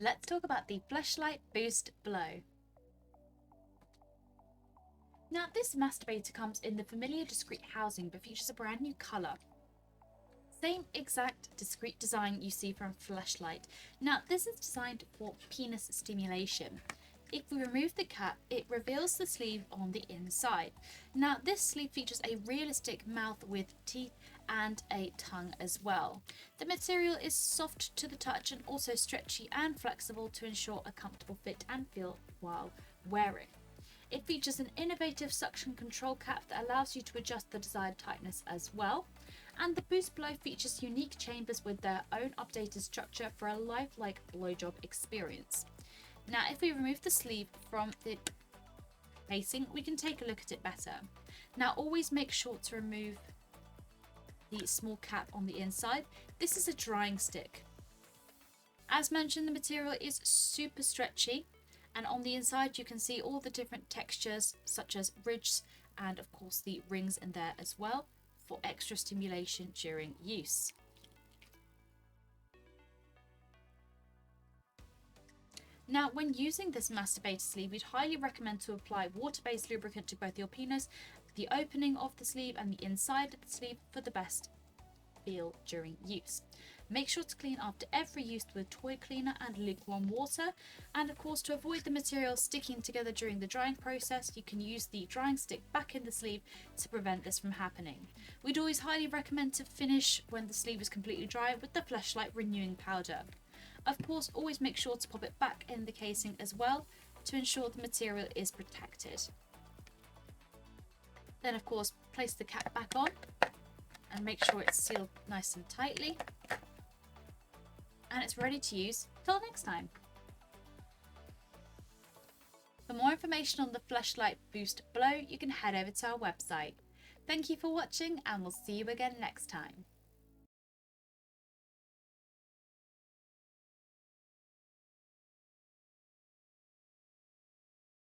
Let's talk about the Fleshlight Boost Blow. Now, this masturbator comes in the familiar discreet housing but features a brand new colour. Same exact discreet design you see from Fleshlight. Now, this is designed for penis stimulation. If we remove the cap, it reveals the sleeve on the inside. Now, this sleeve features a realistic mouth with teeth and a tongue as well. The material is soft to the touch and also stretchy and flexible to ensure a comfortable fit and feel while wearing. It features an innovative suction control cap that allows you to adjust the desired tightness as well. And the Boost Blow features unique chambers with their own updated structure for a lifelike blowjob experience. Now, if we remove the sleeve from the casing, we can take a look at it better. Now, always make sure to remove the small cap on the inside. This is a drying stick. As mentioned, the material is super stretchy, and on the inside you can see all the different textures such as ridges and of course the rings in there as well for extra stimulation during use. Now, when using this masturbator sleeve, we'd highly recommend to apply water-based lubricant to both your penis, the opening of the sleeve and the inside of the sleeve for the best feel during use. Make sure to clean after every use with toy cleaner and lukewarm water, and of course, to avoid the material sticking together during the drying process, you can use the drying stick back in the sleeve to prevent this from happening. We'd always highly recommend to finish when the sleeve is completely dry with the Fleshlight renewing powder. Of course, always make sure to pop it back in the casing as well to ensure the material is protected. Then of course, place the cap back on and make sure it's sealed nice and tightly. And it's ready to use. Till next time. For more information on the Fleshlight Boost Blow, you can head over to our website. Thank you for watching, and we'll see you again next time.